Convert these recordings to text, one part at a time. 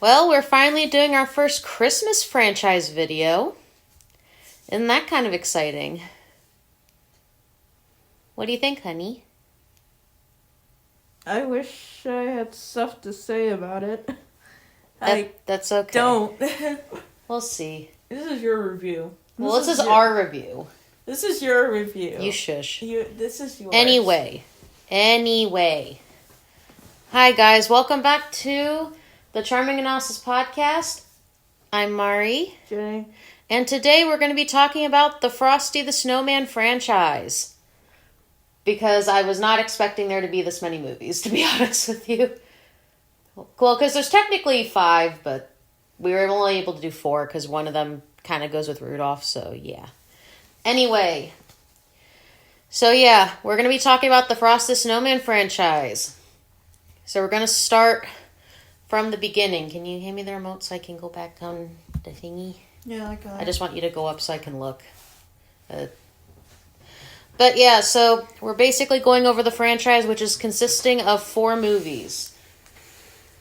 Well, we're finally doing our first Christmas franchise video. Isn't that kind of exciting? What do you think, honey? I wish I had stuff to say about it. That's okay. Don't. We'll see. This is your review. This is our review. This is your review. You shush. This is yours. Anyway. Hi, guys. Welcome back to the Charming Analysis Podcast. I'm Mari. Jenny. And today we're going to be talking about the Frosty the Snowman franchise. Because I was not expecting there to be this many movies, to be honest with you. Well, because there's technically 5, but we were only able to do 4 because one of them kind of goes with Rudolph, so yeah. Anyway, we're going to be talking about the Frosty the Snowman franchise. So we're going to start from the beginning. Can you hand me the remote so I can go back on the thingy? Yeah, I got it. I just want you to go up so I can look. But yeah, so we're basically going over the franchise, which is consisting of 4 movies.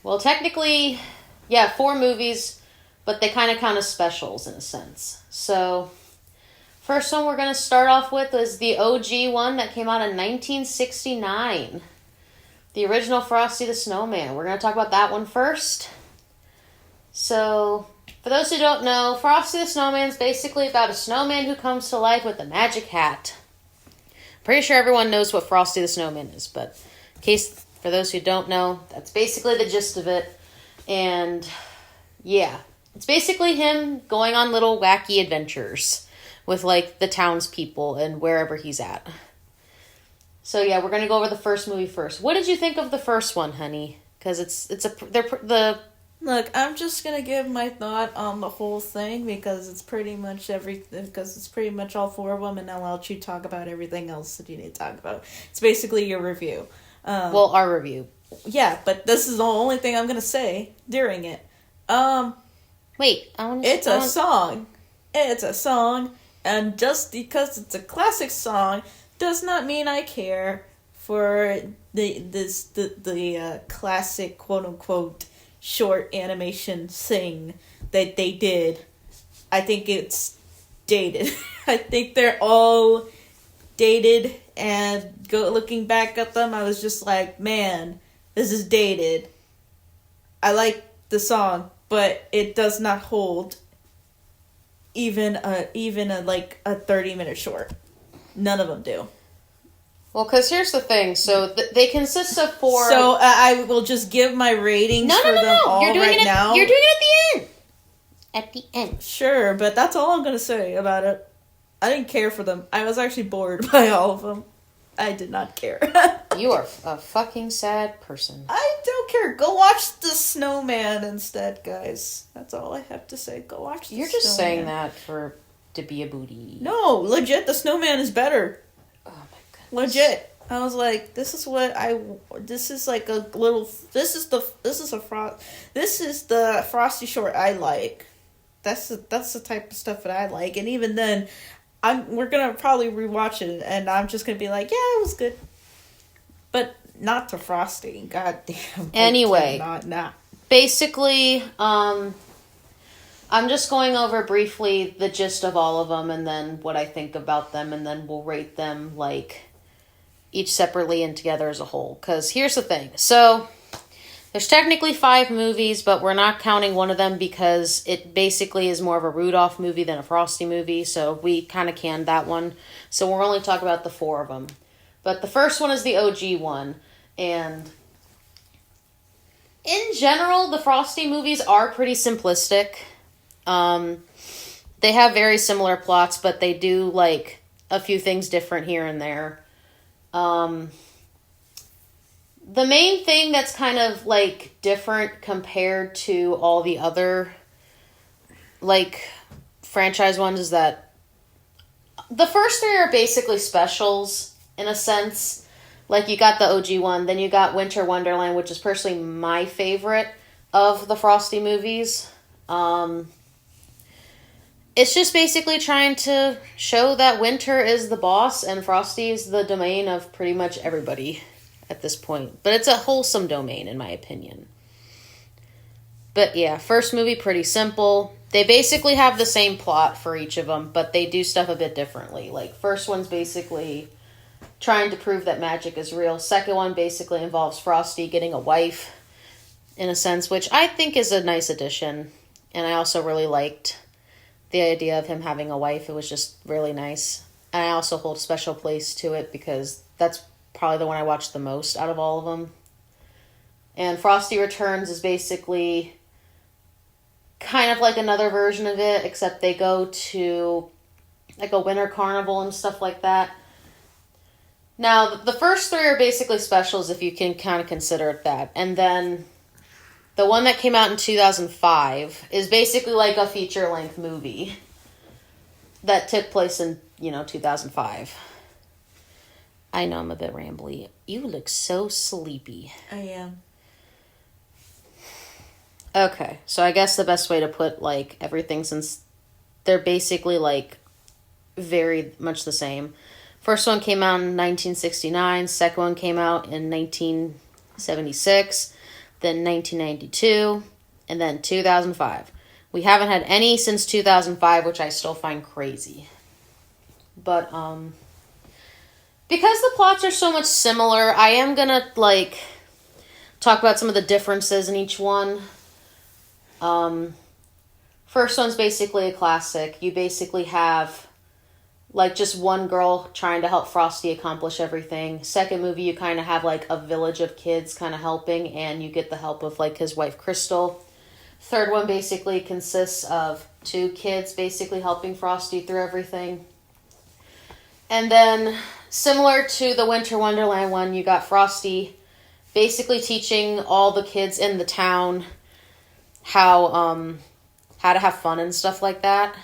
Well, technically, 4 movies, but they kind of count as specials in a sense. So, first one we're going to start off with is the OG one that came out in 1969. The original Frosty the Snowman. We're going to talk about that one first. So, for those who don't know, Frosty the Snowman is basically about a snowman who comes to life with a magic hat. Pretty sure everyone knows what Frosty the Snowman is, but in case for those who don't know, that's basically the gist of it. And yeah, it's basically him going on little wacky adventures with like the townspeople and wherever he's at. So yeah, we're gonna go over the first movie first. What did you think of the first one, honey? Because Look, I'm just gonna give my thought on the whole thing because it's pretty much all 4 of them, and I'll let you talk about everything else that you need to talk about. It's basically your review. Our review. Yeah, but this is the only thing I'm gonna say during it. It's a song. It's a song, and just because it's a classic song does not mean I care for the classic quote unquote short animation thing that they did. I think it's dated. I think they're all dated, and looking back at them, I was just like, man, this is dated. I like the song, but it does not hold even a 30-minute short. None of them do. Well, because here's the thing. So they consist of 4. So I will just give my ratings for them all You're doing right now. You're doing it at the end. At the end. Sure, but that's all I'm going to say about it. I didn't care for them. I was actually bored by all of them. I did not care. You are a fucking sad person. I don't care. Go watch The Snowman instead, guys. That's all I have to say. Go watch The Snowman. You're just saying that to be a booty. No, legit, The Snowman is better. Oh my goodness. Legit. I was like, this is the Frosty short I like. That's the type of stuff that I like. And even then, we're gonna probably rewatch it, and I'm just gonna be like, yeah, it was good, but not to Frosty. God damn. Anyway, nah. Basically, I'm just going over briefly the gist of all of them, and then what I think about them, and then we'll rate them like each separately and together as a whole. Because here's the thing. So there's technically 5 movies, but we're not counting one of them because it basically is more of a Rudolph movie than a Frosty movie. So we kind of canned that one. So we're only talking about the 4 of them. But the first one is the OG one. And in general, the Frosty movies are pretty simplistic. They have very similar plots, but they do like a few things different here and there. The main thing that's kind of, like, different compared to all the other, like, franchise ones is that the first 3 are basically specials, in a sense. Like, you got the OG one, then you got Winter Wonderland, which is personally my favorite of the Frosty movies. It's just basically trying to show that Winter is the boss and Frosty is the domain of pretty much everybody at this point. But it's a wholesome domain, in my opinion. But yeah, first movie, pretty simple. They basically have the same plot for each of them, but they do stuff a bit differently. Like, first one's basically trying to prove that magic is real. Second one basically involves Frosty getting a wife, in a sense, which I think is a nice addition. And I also really liked the idea of him having a wife. It was just really nice. And I also hold a special place to it because that's probably the one I watched the most out of all of them. And Frosty Returns is basically kind of like another version of it, except they go to like a winter carnival and stuff like that. Now, the first three are basically specials if you can kind of consider it that. And then the one that came out in 2005 is basically like a feature-length movie that took place in, 2005. I know I'm a bit rambly. You look so sleepy. I am. Okay, so I guess the best way to put, like, everything, since they're basically, like, very much the same. First one came out in 1969. Second one came out in 1976. Then 1992. And then 2005. We haven't had any since 2005, which I still find crazy. But, because the plots are so much similar, I am gonna, like, talk about some of the differences in each one. First one's basically a classic. You basically have, like, just one girl trying to help Frosty accomplish everything. Second movie, you kind of have, like, a village of kids kind of helping, and you get the help of, like, his wife, Crystal. Third one basically consists of two kids basically helping Frosty through everything. And then, similar to the Winter Wonderland one, you got Frosty basically teaching all the kids in the town how to have fun and stuff like that.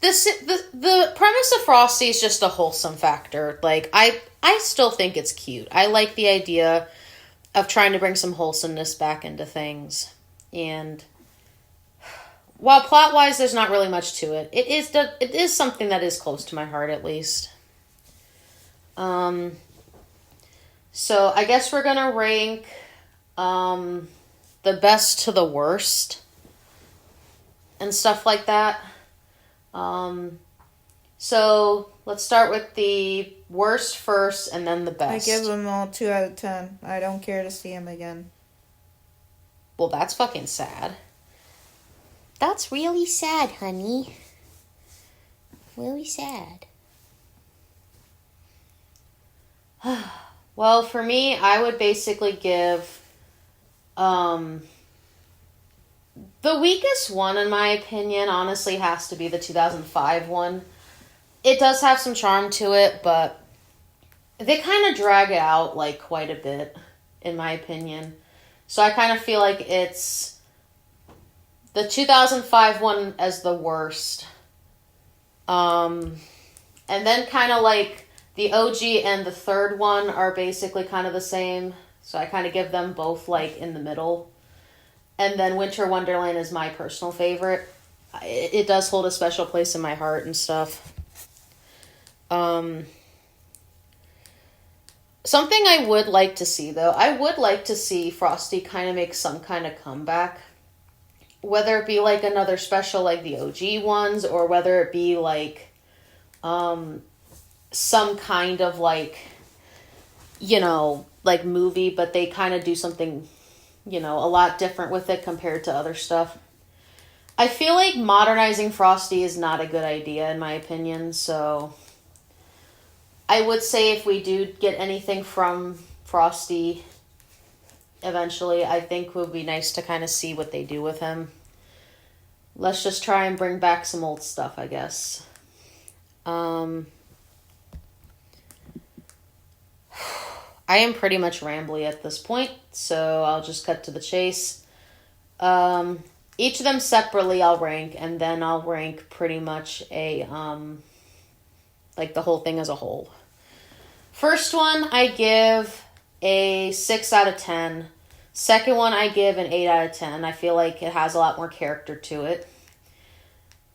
The premise of Frosty is just a wholesome factor. Like, I still think it's cute. I like the idea of trying to bring some wholesomeness back into things. And while plot-wise there's not really much to it, it is something that is close to my heart, at least. So I guess we're gonna rank the best to the worst and stuff like that. So let's start with the worst first and then the best. I give them all 2 out of 10. I don't care to see them again. Well, that's fucking sad. That's really sad, honey. Really sad. Well, for me, I would basically give the weakest one, in my opinion, honestly, has to be the 2005 one. It does have some charm to it, but they kind of drag it out, like, quite a bit, in my opinion. So I kind of feel like it's the 2005 one as the worst. And then kind of like the OG and the third one are basically kind of the same. So I kind of give them both, like, in the middle. And then Winter Wonderland is my personal favorite. It does hold a special place in my heart and stuff. Something I would like to see, though, I would like to see Frosty kind of make some kind of comeback. Whether it be, like, another special like the OG ones, or whether it be, like, some kind of, like, like, movie, but they kind of do something, a lot different with it compared to other stuff. I feel like modernizing Frosty is not a good idea, in my opinion, so I would say if we do get anything from Frosty eventually, I think it would be nice to kind of see what they do with him. Let's just try and bring back some old stuff, I guess. I am pretty much rambly at this point, so I'll just cut to the chase. Each of them separately I'll rank, and then I'll rank pretty much like the whole thing as a whole. First one, I give a 6 out of 10. Second one, I give an 8 out of 10. I feel like it has a lot more character to it.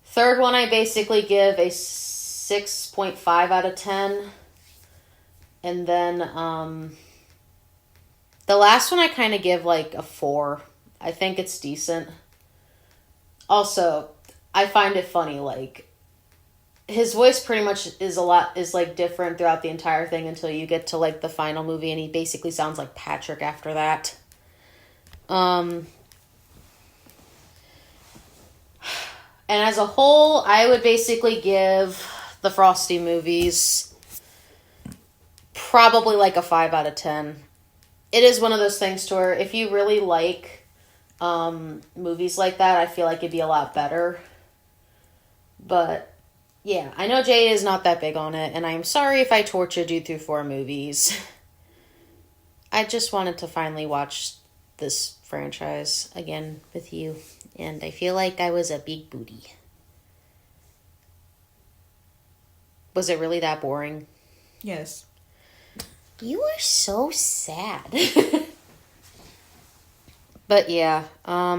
Third one, I basically give a 6.5 out of 10. And then the last one I kind of give like a 4 I think it's decent. Also, I find it funny, like, his voice pretty much is like different throughout the entire thing until you get to like the final movie, and he basically sounds like Patrick after that. And as a whole, I would basically give the Frosty movies probably like a 5 out of 10. It is one of those things to where if you really like movies like that, I feel like it'd be a lot better. But yeah, I know Jay is not that big on it, and I'm sorry if I tortured you through 4 movies. I just wanted to finally watch this franchise again with you, and I feel like I was a big booty. Was it really that boring? Yes. You are so sad. But yeah, I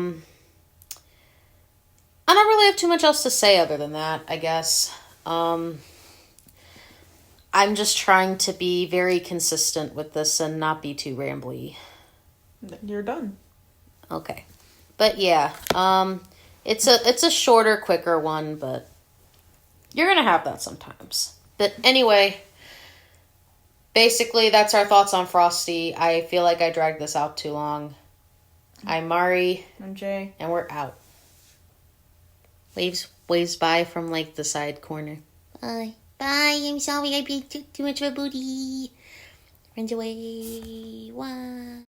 don't really have too much else to say other than that, I guess. I'm just trying to be very consistent with this and not be too rambly. You're done. Okay. But yeah, it's a shorter, quicker one, but you're going to have that sometimes. But anyway, basically that's our thoughts on Frosty. I feel like I dragged this out too long. I'm Mari. I'm Jay. And we're out. Waves bye from like the side corner. Bye. Bye. I'm sorry I beat too much of a booty. Runs away. Why?